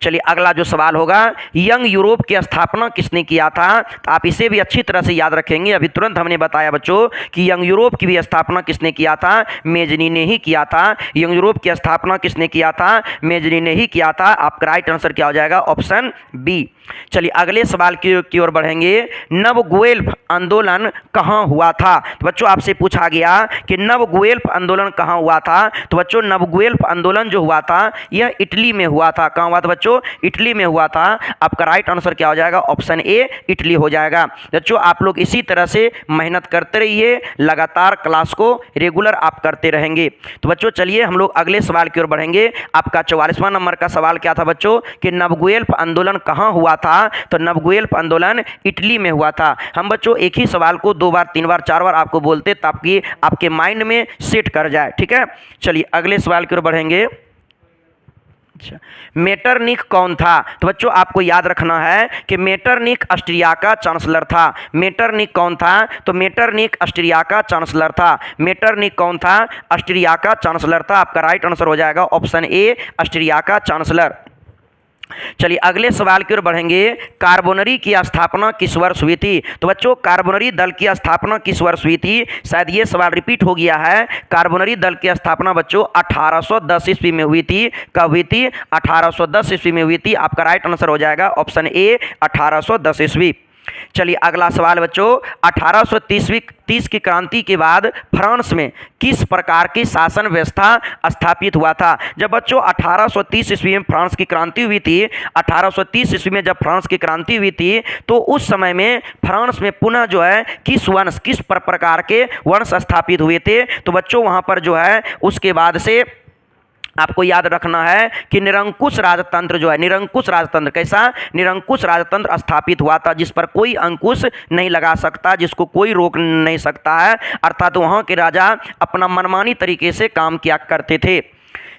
[SPEAKER 1] चलिए अगला जो सवाल होगा, यंग यूरोप की स्थापना किसने किया था? तो आप इसे भी अच्छी तरह से याद रखेंगे। अभी तुरंत हमने बताया बच्चों कि यंग यूरोप की भी स्थापना किसने किया था? मेजनी ने ही किया था। यंग यूरोप की स्थापना किसने किया था? मेजनी ने ही किया था। आपका राइट आंसर क्या हो जाएगा? Option B. चलिए अगले सवाल की ओर बढ़ेंगे। नव गुएल्फ आंदोलन कहाँ हुआ था? तो बच्चों आपसे पूछा गया कि नव गुएल्फ आंदोलन कहाँ हुआ था। तो बच्चों नव गुएल्फ आंदोलन जो हुआ था यह इटली में हुआ था। कहाँ हुआ था बच्चों? इटली में हुआ था। आपका राइट आंसर क्या हो जाएगा? ऑप्शन ए, इटली हो जाएगा। बच्चों आप लोग इसी तरह से मेहनत करते रहिए, लगातार क्लास को रेगुलर आप करते रहेंगे। तो बच्चों चलिए हम लोग अगले सवाल की ओर बढ़ेंगे। आपका 44वां नंबर का सवाल क्या था बच्चों कि नवगुएल्फ आंदोलन कहाँ हुआ था? तो नवगुएल्फ आंदोलन इटली में हुआ था। हम बच्चों एक ही सवाल को 2 बार 3 बार 4 बार आपको बोलते ताकि आपके माइंड में सेट कर जाए, ठीक है। चलिए अगले सवाल की ओर बढ़ेंगे। अच्छा, मेटरनिक कौन था? तो बच्चों आपको याद रखना है कि मेटरनिक ऑस्ट्रिया का चांसलर था। मेटरनिक कौन था? तो मेटरनिक ऑस्ट्रिया का चांसलर था। मेटरनिक कौन था? ऑस्ट्रिया का चांसलर था। आपका राइट आंसर हो जाएगा ऑप्शन ए, ऑस्ट्रिया का चांसलर। चलिए अगले सवाल की ओर बढ़ेंगे। कार्बोनरी की स्थापना किस वर्ष हुई थी? तो बच्चों कार्बोनरी दल की स्थापना किस वर्ष हुई थी? शायद ये सवाल रिपीट हो गया है। कार्बोनरी दल की स्थापना बच्चों 1810 ईस्वी में हुई थी। कब हुई थी? 1810 ईस्वी में हुई थी। आपका राइट आंसर हो जाएगा ऑप्शन ए 1810 ईस्वी। चलिए अगला सवाल बच्चों, 1830 की क्रांति के बाद फ्रांस में किस प्रकार की शासन व्यवस्था स्थापित हुआ था? जब बच्चों 1830 ईस्वी में फ्रांस की क्रांति हुई थी, 1830 ईस्वी में जब फ्रांस की क्रांति हुई थी तो उस समय में फ्रांस में पुनः जो है किस प्रकार के वंश स्थापित हुए थे? तो बच्चों वहां पर जो है उसके बाद से आपको याद रखना है कि निरंकुश राजतंत्र जो है, निरंकुश राजतंत्र कैसा? निरंकुश राजतंत्र स्थापित हुआ था, जिस पर कोई अंकुश नहीं लगा सकता, जिसको कोई रोक नहीं सकता है। अर्थात वहाँ के राजा अपना मनमानी तरीके से काम किया करते थे।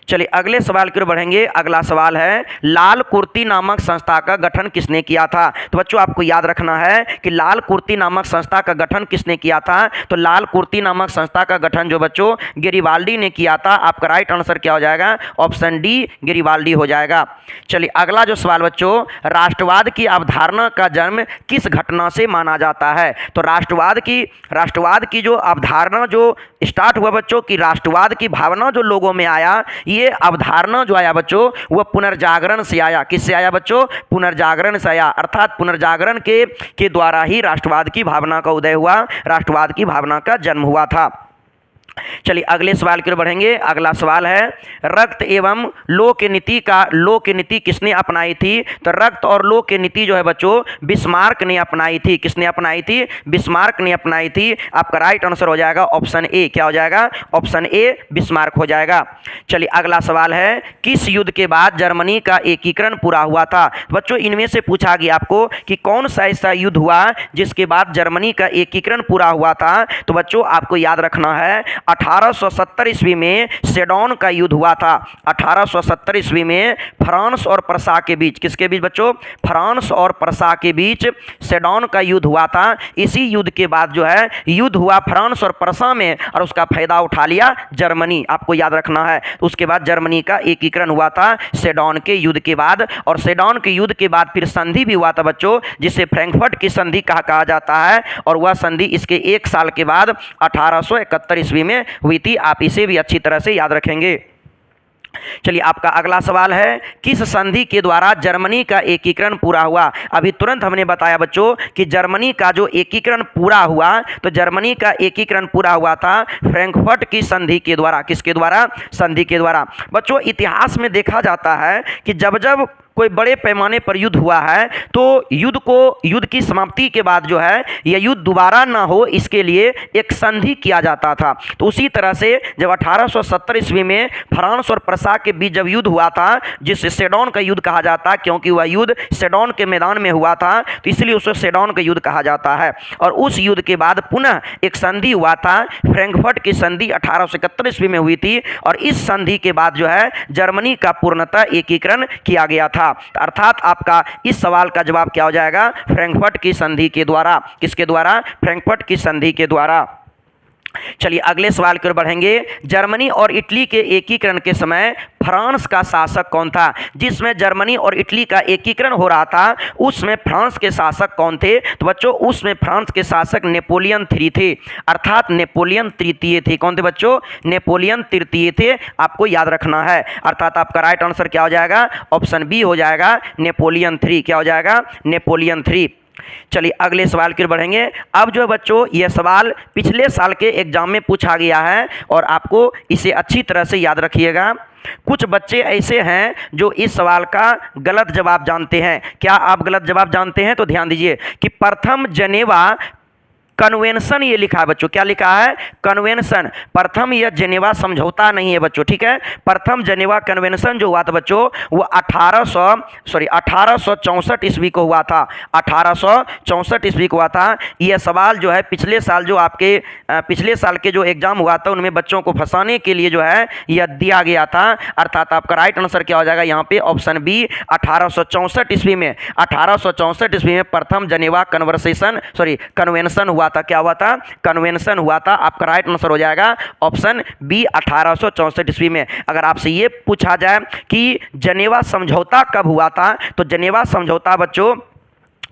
[SPEAKER 1] चलिए अगले सवाल की ओर बढ़ेंगे। अगला सवाल है, लाल कुर्ती नामक संस्था का गठन किसने किया था? तो बच्चों आपको याद रखना है कि लाल कुर्ती नामक संस्था का गठन किसने किया था? तो लाल कुर्ती नामक संस्था का गठन जो बच्चों गेरिबाल्डी ने किया था। आपका राइट आंसर क्या हो जाएगा? ऑप्शन डी गेरिबाल्डी हो जाएगा। चलिए अगला जो सवाल बच्चों, राष्ट्रवाद की अवधारणा का जन्म किस घटना से माना जाता है? तो राष्ट्रवाद की जो अवधारणा जो स्टार्ट हुआ बच्चों, की राष्ट्रवाद की भावना जो लोगों में आया, ये अवधारणा जो आया बच्चों वह पुनर्जागरण से आया। किससे आया बच्चों? पुनर्जागरण से आया। अर्थात पुनर्जागरण के द्वारा ही राष्ट्रवाद की भावना का उदय हुआ, राष्ट्रवाद की भावना का जन्म हुआ था। चलिए अगले सवाल की ओर बढ़ेंगे। अगला सवाल है, रक्त एवं लोक नीति किसने अपनाई थी? तो रक्त और लोक नीति जो है बच्चों बिस्मार्क ने अपनाई थी। किसने अपनाई थी? बिस्मार्क ने अपनाई थी। आपका राइट आंसर हो जाएगा ऑप्शन ए। क्या हो जाएगा? ऑप्शन ए बिस्मार्क हो जाएगा। चलिए अगला सवाल है, किस युद्ध के बाद जर्मनी का एकीकरण पूरा हुआ था? बच्चों इनमें से पूछा गया आपको कि कौन सा ऐसा युद्ध हुआ जिसके बाद जर्मनी का एकीकरण पूरा हुआ था? तो बच्चों आपको याद रखना है 1870 ईस्वी में सेडोन का युद्ध हुआ था। 1870 ईस्वी में फ्रांस और प्रसा के बीच, किसके बीच बच्चों? फ्रांस और प्रसा के बीच सेडोन का युद्ध हुआ था। इसी युद्ध के बाद जो है युद्ध हुआ फ्रांस और प्रसा में, और उसका फायदा उठा लिया जर्मनी। आपको याद रखना है उसके बाद जर्मनी का एकीकरण हुआ था सेडोन के युद्ध के बाद। और सेडोन के युद्ध के बाद फिर संधि भी हुआ था बच्चों, जिसे फ्रैंकफर्ट की संधि कहा जाता है। और वह संधि इसके एक साल के बाद 1871 ईस्वी में हुई थी। आप इसे भी अच्छी तरह से याद रखेंगे। चलिए आपका अगला सवाल है, किस संधि के द्वारा जर्मनी का एकीकरण पूरा हुआ? अभी तुरंत हमने बताया बच्चों कि जर्मनी का जो एकीकरण पूरा हुआ, तो जर्मनी का एकीकरण पूरा हुआ था फ्रैंकफर्ट की संधि के द्वारा। किसके द्वारा? संधि के द्वारा। बच्चों इतिहास में देखा जाता है कि जब जब कोई बड़े पैमाने पर युद्ध हुआ है तो युद्ध की समाप्ति के बाद जो है यह युद्ध दोबारा ना हो, इसके लिए एक संधि किया जाता था। तो उसी तरह से जब 1870 ईस्वी में फ्रांस और प्रसा के बीच जब युद्ध हुआ था, जिसे सेडोन का युद्ध कहा जाता है, क्योंकि वह युद्ध सेडोन के मैदान में हुआ था तो इसलिए उसे सेडोन का युद्ध कहा जाता है। और उस युद्ध के बाद पुनः एक संधि हुआ था, फ्रैंकफर्ट की संधि 1871 ईस्वी में हुई थी। और इस संधि के बाद जो है जर्मनी का पूर्णतः एकीकरण किया गया था। अर्थात आपका इस सवाल का जवाब क्या हो जाएगा? फ्रैंकफर्ट की संधि के द्वारा। किसके द्वारा? फ्रैंकफर्ट की संधि के द्वारा। चलिए अगले सवाल की ओर बढ़ेंगे। जर्मनी और इटली के एकीकरण के समय फ्रांस का शासक कौन था? जिसमें जर्मनी और इटली का एकीकरण हो रहा था उसमें फ्रांस के शासक कौन थे? तो बच्चों उसमें फ्रांस के शासक नेपोलियन III थे, अर्थात नेपोलियन तृतीय थे। कौन थे बच्चों? नेपोलियन तृतीय थे। आपको याद रखना है। अर्थात आपका राइट आंसर क्या हो जाएगा? ऑप्शन बी हो जाएगा नेपोलियन III। क्या हो जाएगा? Napoleon III। चलिए अगले सवाल की ओर बढ़ेंगे। अब जो बच्चों यह सवाल पिछले साल के एग्जाम में पूछा गया है और आपको इसे अच्छी तरह से याद रखिएगा। कुछ बच्चे ऐसे हैं जो इस सवाल का गलत जवाब जानते हैं। क्या आप गलत जवाब जानते हैं? तो ध्यान दीजिए कि प्रथम जेनेवा कन्वेंशन ये लिखा है बच्चों। क्या लिखा है? कन्वेंशन। प्रथम यह जेनेवा समझौता नहीं है बच्चों, ठीक है। प्रथम जेनेवा कन्वेंशन जो हुआ था बच्चों वो 1864 ईस्वी को हुआ था। 1864 ईस्वी को हुआ था। यह सवाल जो है पिछले साल जो आपके पिछले साल के जो एग्जाम हुआ था उनमें बच्चों को फंसाने के लिए जो है यह दिया गया था। अर्थात आपका राइट आंसर क्या हो जाएगा यहाँ पे? ऑप्शन बी 1864 ईस्वी में। 1864 ईस्वी में प्रथम जेनेवा कन्वेंशन हुआ हुआ था, क्या हुआ था, कन्वेंशन हुआ था। आपका राइट आंसर हो जाएगा ऑप्शन बी 1864 ईस्वी में। अगर आपसे ये पूछा जाए कि जनेवा समझौता कब हुआ था, तो जनेवा समझौता बच्चों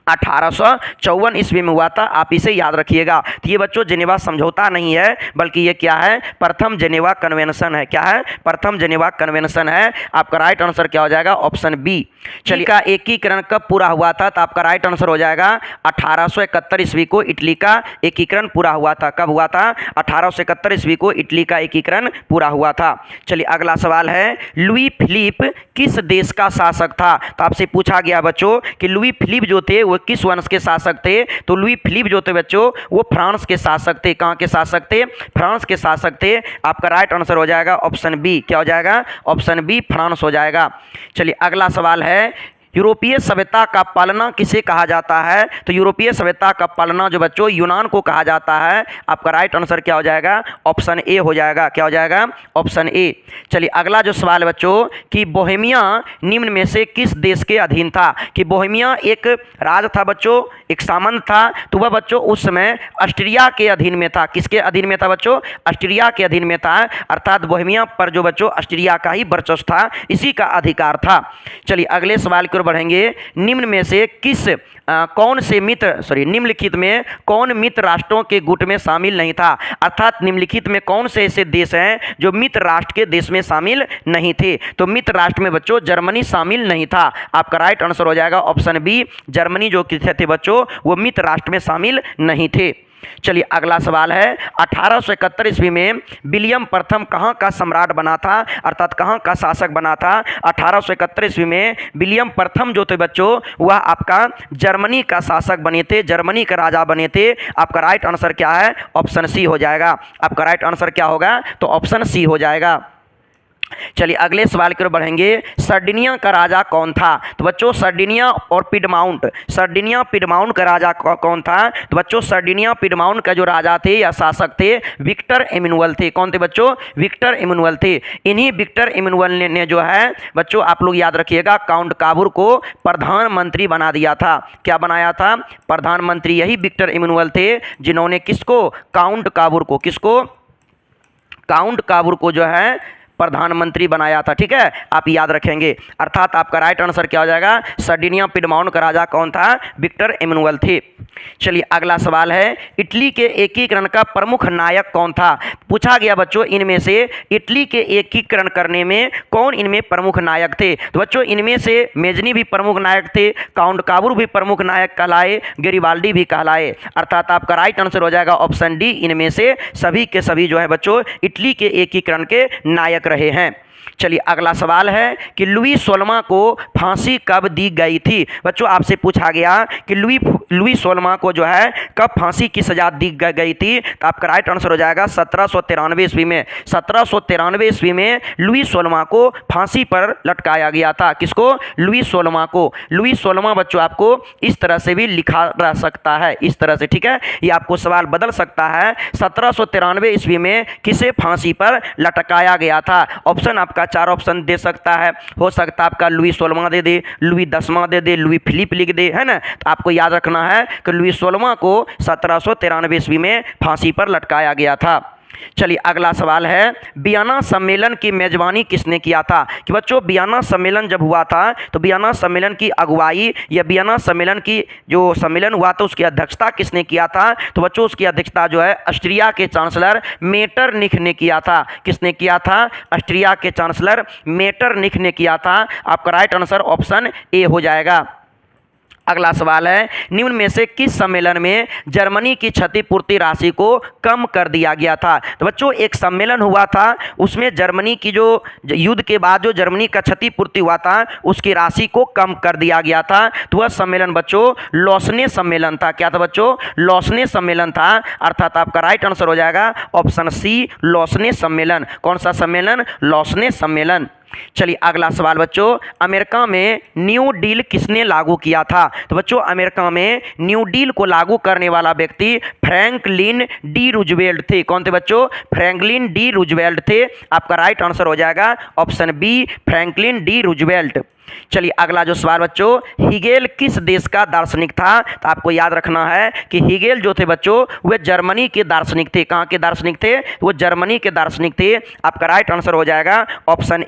[SPEAKER 1] 1854 ईस्वी में हुआ था। आप इसे याद रखिएगा। तो ये बच्चों जेनेवा समझौता नहीं है, बल्कि ये क्या है, प्रथम जेनेवा कन्वेंशन है। क्या है, प्रथम जेनेवा कन्वेंशन है। आपका राइट आंसर क्या हो जाएगा, ऑप्शन बी। चलिए, का एकीकरण कब पूरा हुआ था, तो आपका राइट आंसर हो जाएगा 1871 ईस्वी को इटली का एकीकरण पूरा हुआ था। कब हुआ था, 1871 ईस्वी को इटली का एकीकरण पूरा हुआ था। चलिए अगला सवाल है, लुई फिलिप किस देश का शासक था। तो आपसे पूछा गया बच्चों कि लुई फिलिप जो थे वो किस वंश के शासक थे, तो लुई फिलिप जो थे बच्चों वो फ्रांस के शासक थे। कहां के शासक थे, फ्रांस के शासक थे। आपका राइट आंसर हो जाएगा ऑप्शन बी। क्या हो जाएगा, ऑप्शन बी फ्रांस हो जाएगा। चलिए अगला सवाल है, यूरोपीय सभ्यता का पालना किसे कहा जाता है। तो यूरोपीय सभ्यता का पालना जो बच्चों यूनान को कहा जाता है। आपका राइट आंसर क्या हो जाएगा, ऑप्शन ए हो जाएगा। क्या हो जाएगा, ऑप्शन ए। चलिए अगला जो सवाल बच्चों कि बोहेमिया निम्न में से किस देश के अधीन था। कि बोहेमिया एक राज था बच्चों, एक सामंत था। तो वह बच्चों उस समय ऑस्ट्रिया के अधीन में था। किसके अधीन में था बच्चों, ऑस्ट्रिया के अधीन में था। अर्थात बोहेमिया पर जो बच्चों ऑस्ट्रिया का ही वर्चस्व था, इसी का अधिकार था। चलिए अगले सवाल की ओर बढ़ेंगे, निम्न में से किस कौन से मित्र निम्नलिखित में कौन मित्र राष्ट्रों के गुट में शामिल नहीं था। अर्थात निम्नलिखित में कौन से ऐसे देश हैं जो मित्र राष्ट्र के देश में शामिल नहीं थे। तो मित्र राष्ट्र में बच्चों जर्मनी शामिल नहीं था। आपका राइट आंसर हो जाएगा ऑप्शन बी। जर्मनी जो थे बच्चों वो मित्र राष्ट्र में शामिल नहीं थे। चलिए अगला सवाल है, 1871 ईस्वी में विलियम प्रथम कहां का सम्राट बना था, अर्थात कहां का शासक बना था। 1871 ईस्वी में विलियम प्रथम जो थे बच्चों वह आपका जर्मनी का शासक बने थे, जर्मनी का राजा बने थे। आपका राइट आंसर क्या है, ऑप्शन सी हो जाएगा। आपका राइट आंसर क्या होगा, तो ऑप्शन सी हो जाएगा। चलिए अगले सवाल की ओर बढ़ेंगे, सर्डिनिया का राजा कौन था। तो बच्चों सर्डिनिया और पिडमाउंट, सर्डिनिया पिडमाउंट का राजा कौन था। तो बच्चों सर्डिनिया पिडमाउंट का जो राजा थे या शासक थे विक्टर एमैनुअल थे। कौन थे बच्चों, विक्टर एमैनुअल थे। इन्हीं विक्टर एमैनुअल ने जो है बच्चों आप लोग याद रखिएगा काउंट काबूर को प्रधानमंत्री बना दिया था। क्या बनाया था, प्रधानमंत्री। यही विक्टर एमैनुअल थे जिन्होंने किसको, काउंट काबूर को, किसको, काउंट काबूर को जो है प्रधानमंत्री बनाया था। ठीक है, आप याद रखेंगे। अर्थात आपका राइट आंसर क्या हो जाएगा, सर्डिनिया पिडमाउंट का राजा कौन था, विक्टर एमैनुअल थे। चलिए अगला सवाल है, इटली के एकीकरण का प्रमुख नायक कौन था। पूछा गया बच्चों इनमें से इटली के एकीकरण करने में कौन इनमें प्रमुख नायक थे। तो बच्चों इनमें से मेजनी भी प्रमुख नायक थे, काउंट काबूर भी प्रमुख नायक कहलाए, गेरिबाल्डी भी कहलाए। अर्थात आपका राइट आंसर हो जाएगा ऑप्शन डी। इनमें से सभी के सभी जो है बच्चों इटली के एकीकरण के नायक रहे हैं। चलिए अगला सवाल है कि लुई 16वां को फांसी कब दी गई थी। बच्चों आपसे पूछा गया कि लुई 16वां को जो है कब फांसी की सजा दी गई थी। तो आपका राइट आंसर हो जाएगा 1793 ईस्वी में। 1793 ईस्वी में लुई 16वां को फांसी पर लटकाया गया था। किसको, लुई 16वां को। लुई 16वां बच्चों आपको इस तरह से भी लिखा रह सकता है, इस तरह से। ठीक है, ये आपको सवाल बदल सकता है। 1793 ईस्वी में किसे फांसी पर लटकाया गया था। ऑप्शन आपका 4 ऑप्शन दे सकता है। हो सकता है आपका लुई 16वां दे दे, लुई 10वां दे दे, लुई फिलिप लिख दे, है ना। तो आपको याद रखना है कि लुई 16वां को 1793 ईस्वी में फांसी पर लटकाया गया था। चलिए अगला सवाल है, वियना सम्मेलन की मेजबानी किसने किया था। कि बच्चों वियना सम्मेलन जब हुआ था तो वियना सम्मेलन की अगुवाई या वियना सम्मेलन की जो सम्मेलन हुआ था उसकी अध्यक्षता किसने किया था। तो बच्चों उसकी अध्यक्षता जो है ऑस्ट्रिया के चांसलर मेटरनिख ने किया था। किसने किया था, ऑस्ट्रिया के चांसलर मेटरनिख ने किया था। आपका राइट आंसर ऑप्शन ए हो जाएगा। अगला सवाल है, निम्न में से किस सम्मेलन में जर्मनी की क्षतिपूर्ति राशि को कम कर दिया गया था। तो बच्चों एक सम्मेलन हुआ था, उसमें जर्मनी की जो युद्ध के बाद जो जर्मनी का क्षतिपूर्ति हुआ था उसकी राशि को कम कर दिया गया था। तो वह सम्मेलन बच्चों लॉसने सम्मेलन था। क्या था बच्चों, लॉसने सम्मेलन था। अर्थात आपका राइट आंसर हो जाएगा ऑप्शन सी, लॉसने सम्मेलन। कौन सा सम्मेलन, लॉसने सम्मेलन। चलिए अगला सवाल बच्चों, अमेरिका में न्यू डील किसने लागू किया था। तो बच्चों अमेरिका में न्यू डील को लागू करने वाला व्यक्ति फ्रैंकलिन डी रूजवेल्ट थे। कौन थे बच्चों, फ्रैंकलिन डी रूजवेल्ट थे। आपका राइट आंसर हो जाएगा option B, Franklin D Roosevelt. चलिए अगला जो सवाल बच्चों, हीगेल किस देश का दार्शनिक था? तो आपको याद रखना है कि हीगेल जो थे बच्चों वे जर्मनी के दार्शनिक थे। कहाँ के दार्शनिक थे? वो जर्मनी के दार्शनिक थे। आपका राइट आंसर हो जाएगा ऑप्शन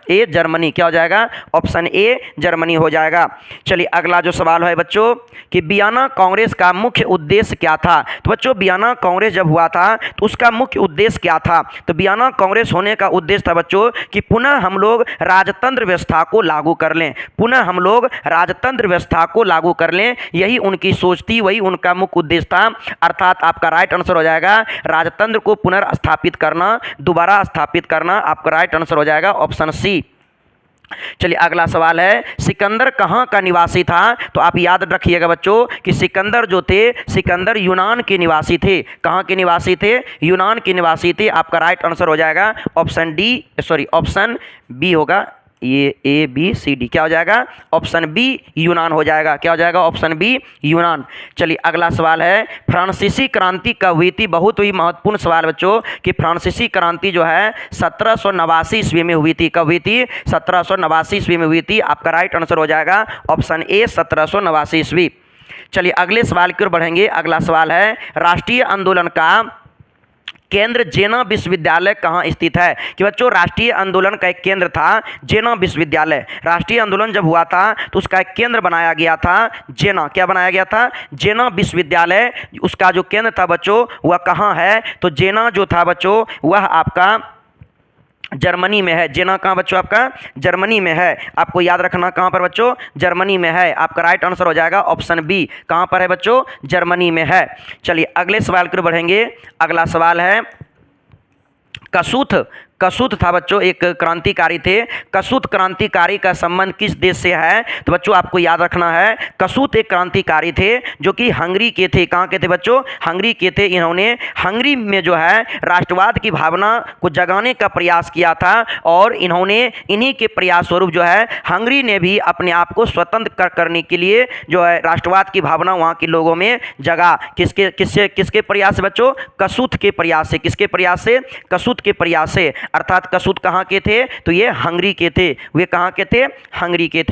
[SPEAKER 1] ए जर्मनी। क्या हो जाएगा? ऑप्शन ए जर्मनी हो जाएगा। चलिए अगला जो सवाल है बच्चों कि वियना कांग्रेस का मुख्य उद्देश्य क्या था? तो बच्चों वियना कांग्रेस जब हुआ था तो उसका मुख्य उद्देश्य क्या था? तो वियना कांग्रेस होने का उद्देश्य था बच्चों कि पुनः हम लोग राजतंत्र व्यवस्था को लागू कर लें, पुनः हम लोग राजतंत्र व्यवस्था को लागू कर लें। यही उनकी सोच थी, वही उनका मुख्य उद्देश्य था। अर्थात आपका राइट आंसर हो जाएगा राजतंत्र को पुनर्स्थापित करना, दोबारा स्थापित करना। आपका राइट आंसर हो जाएगा ऑप्शन सी। चलिए अगला सवाल है, सिकंदर कहाँ का निवासी था? तो आप याद रखिएगा बच्चों कि सिकंदर जो थे, सिकंदर यूनान के निवासी थे। कहाँ के निवासी थे? यूनान के निवासी थे। आपका राइट आंसर हो जाएगा ऑप्शन बी होगा। ये ए बी सी डी क्या हो जाएगा? ऑप्शन बी यूनान हो जाएगा। क्या हो जाएगा? ऑप्शन बी यूनान। चलिए अगला सवाल है, फ्रांसीसी क्रांति कब हुई थी? बहुत ही महत्वपूर्ण सवाल बच्चों कि फ्रांसीसी क्रांति जो है 1789 ईस्वी में हुई थी। कब हुई थी? 1789 ईस्वी में हुई थी। आपका राइट आंसर हो जाएगा ऑप्शन ए 1789 ईस्वी। चलिए अगले सवाल की ओर बढ़ेंगे। अगला सवाल है, राष्ट्रीय आंदोलन का केंद्र जेना विश्वविद्यालय कहाँ स्थित है? कि बच्चों राष्ट्रीय आंदोलन का एक केंद्र था जेना विश्वविद्यालय। राष्ट्रीय आंदोलन जब हुआ था तो उसका एक केंद्र बनाया गया था जेना। क्या बनाया गया था? जेना विश्वविद्यालय। उसका जो केंद्र था बच्चों वह कहाँ है? तो जेना जो था बच्चों वह आपका जर्मनी में है। जेना कहाँ बच्चों? आपका जर्मनी में है। आपको याद रखना कहाँ पर बच्चों? जर्मनी में है। आपका राइट आंसर हो जाएगा ऑप्शन बी। कहाँ पर है बच्चों? जर्मनी में है। चलिए अगले सवाल की ओर बढ़ेंगे। अगला सवाल है, कसूत था बच्चों एक क्रांतिकारी थे। कसूत क्रांतिकारी का संबंध किस देश से है? तो बच्चों आपको याद रखना है कसूत एक क्रांतिकारी थे जो कि हंगरी के थे। कहाँ के थे बच्चों? हंगरी के थे। इन्होंने हंगरी में जो है राष्ट्रवाद की भावना को जगाने का प्रयास किया था और इन्होंने इन्हीं के प्रयास स्वरूप जो है हंगरी ने भी अपने आप को स्वतंत्र करने के लिए जो है राष्ट्रवाद की भावना वहाँ के लोगों में जगा। किसके प्रयास से बच्चों? कसूत के प्रयास से। किसके प्रयास से? कसूत के प्रयास से। अर्थात कसूत कहाँ के थे? तो ये हंगरी के थे। वे कहाँ के थे? हंगरी के थे।